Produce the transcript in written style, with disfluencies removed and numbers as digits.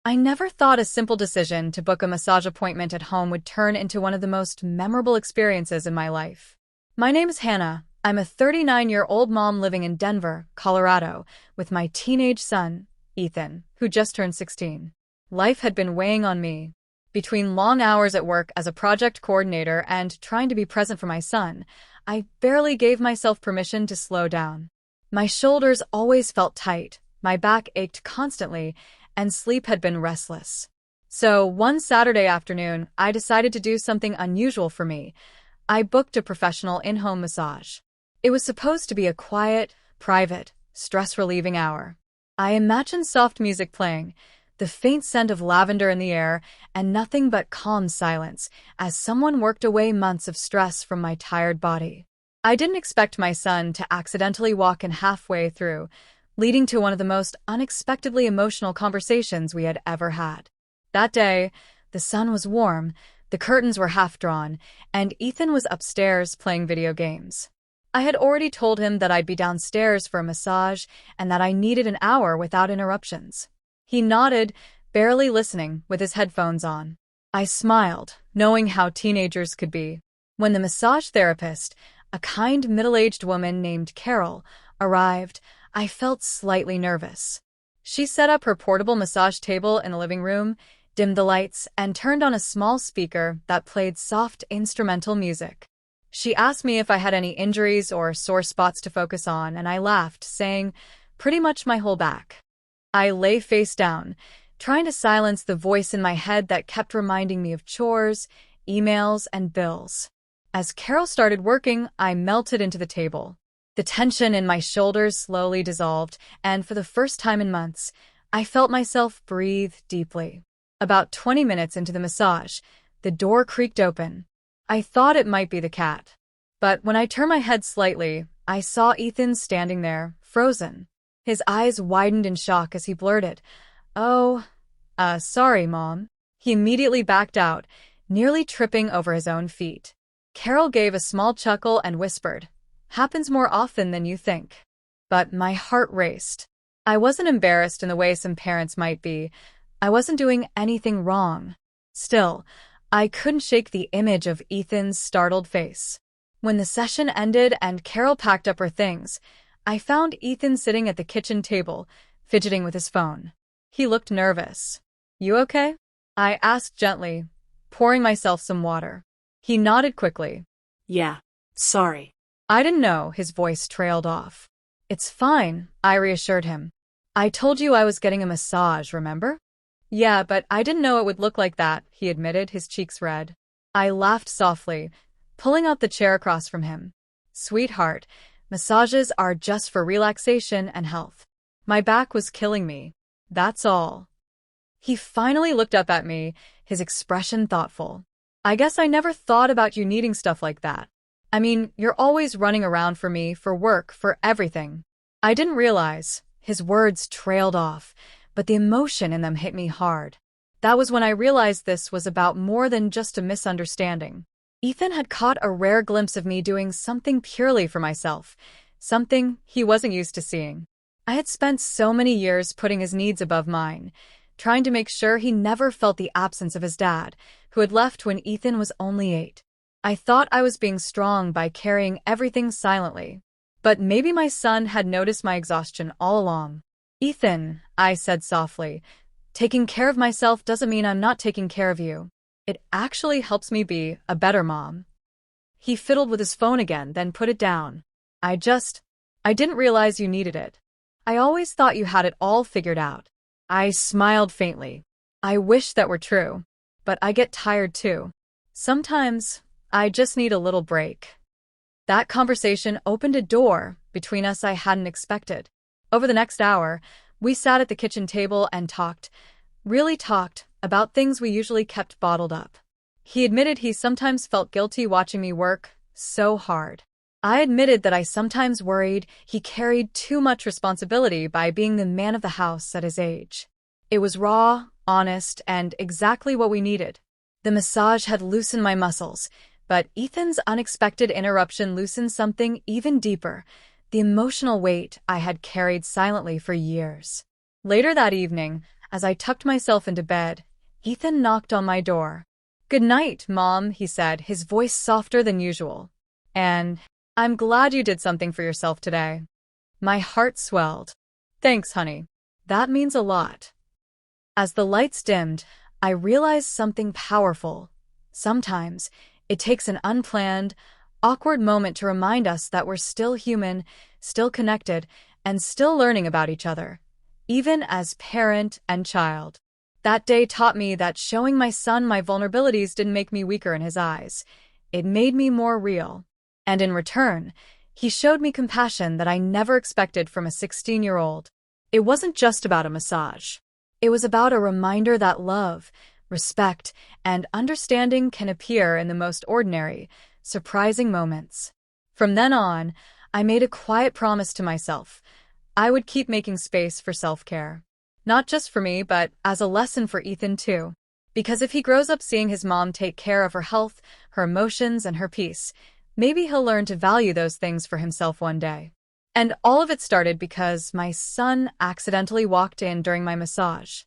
I never thought a simple decision to book a massage appointment at home would turn into one of the most memorable experiences in my life. My name is Hannah. I'm a 39-year-old mom living in Denver, Colorado, with my teenage son, Ethan, who just turned 16. Life had been weighing on me. Between long hours at work as a project coordinator and trying to be present for my son, I barely gave myself permission to slow down. My shoulders always felt tight, my back ached constantly, and sleep had been restless. So, one Saturday afternoon, I decided to do something unusual for me. I booked a professional in-home massage. It was supposed to be a quiet, private, stress-relieving hour. I imagined soft music playing, the faint scent of lavender in the air, and nothing but calm silence as someone worked away months of stress from my tired body. I didn't expect my son to accidentally walk in halfway through, leading to one of the most unexpectedly emotional conversations we had ever had. That day, the sun was warm, the curtains were half drawn, and Ethan was upstairs playing video games. I had already told him that I'd be downstairs for a massage and that I needed an hour without interruptions. He nodded, barely listening, with his headphones on. I smiled, knowing how teenagers could be. When the massage therapist, a kind middle-aged woman named Carol, arrived, I felt slightly nervous. She set up her portable massage table in the living room, dimmed the lights, and turned on a small speaker that played soft instrumental music. She asked me if I had any injuries or sore spots to focus on, and I laughed, saying, "Pretty much my whole back." I lay face down, trying to silence the voice in my head that kept reminding me of chores, emails, and bills. As Carol started working, I melted into the table. The tension in my shoulders slowly dissolved, and for the first time in months, I felt myself breathe deeply. About 20 minutes into the massage, the door creaked open. I thought it might be the cat. But when I turned my head slightly, I saw Ethan standing there, frozen. His eyes widened in shock as he blurted, "Oh, sorry, Mom." He immediately backed out, nearly tripping over his own feet. Carol gave a small chuckle and whispered, "Happens more often than you think." But my heart raced. I wasn't embarrassed in the way some parents might be. I wasn't doing anything wrong. Still, I couldn't shake the image of Ethan's startled face. When the session ended and Carol packed up her things, I found Ethan sitting at the kitchen table, fidgeting with his phone. He looked nervous. "You okay?" I asked gently, pouring myself some water. He nodded quickly. "Yeah, sorry." I didn't know, his voice trailed off. "It's fine," I reassured him. "I told you I was getting a massage, remember?" "Yeah, but I didn't know it would look like that," he admitted, his cheeks red. I laughed softly, pulling out the chair across from him. "Sweetheart, massages are just for relaxation and health. My back was killing me. That's all." He finally looked up at me, his expression thoughtful. "I guess I never thought about you needing stuff like that. I mean, you're always running around for me, for work, for everything." I didn't realize. His words trailed off, but the emotion in them hit me hard. That was when I realized this was about more than just a misunderstanding. Ethan had caught a rare glimpse of me doing something purely for myself, something he wasn't used to seeing. I had spent so many years putting his needs above mine, trying to make sure he never felt the absence of his dad, who had left when Ethan was only 8. I thought I was being strong by carrying everything silently. But maybe my son had noticed my exhaustion all along. "Ethan," I said softly, "taking care of myself doesn't mean I'm not taking care of you. It actually helps me be a better mom." He fiddled with his phone again, then put it down. I didn't realize you needed it. I always thought you had it all figured out." I smiled faintly. "I wish that were true. But I get tired too. Sometimes, I just need a little break." That conversation opened a door between us I hadn't expected. Over the next hour, we sat at the kitchen table and talked, really talked, about things we usually kept bottled up. He admitted he sometimes felt guilty watching me work so hard. I admitted that I sometimes worried he carried too much responsibility by being the man of the house at his age. It was raw, honest, and exactly what we needed. The massage had loosened my muscles, but Ethan's unexpected interruption loosened something even deeper, the emotional weight I had carried silently for years. Later that evening, As I tucked myself into bed, Ethan knocked on my door. "Good night, Mom," he said, his voice softer than usual. "And I'm glad you did something for yourself today." My heart swelled. "Thanks, honey. That means a lot." As the lights dimmed, I realized something powerful. Sometimes, it takes an unplanned, awkward moment to remind us that we're still human, still connected, and still learning about each other, even as parent and child. That day taught me that showing my son my vulnerabilities didn't make me weaker in his eyes. It made me more real. And in return, he showed me compassion that I never expected from a 16-year-old. It wasn't just about a massage. It was about a reminder that love, respect, and understanding can appear in the most ordinary, surprising moments. From then on, I made a quiet promise to myself. I would keep making space for self-care. Not just for me, but as a lesson for Ethan too. Because if he grows up seeing his mom take care of her health, her emotions, and her peace, maybe he'll learn to value those things for himself one day. And all of it started because my son accidentally walked in during my massage.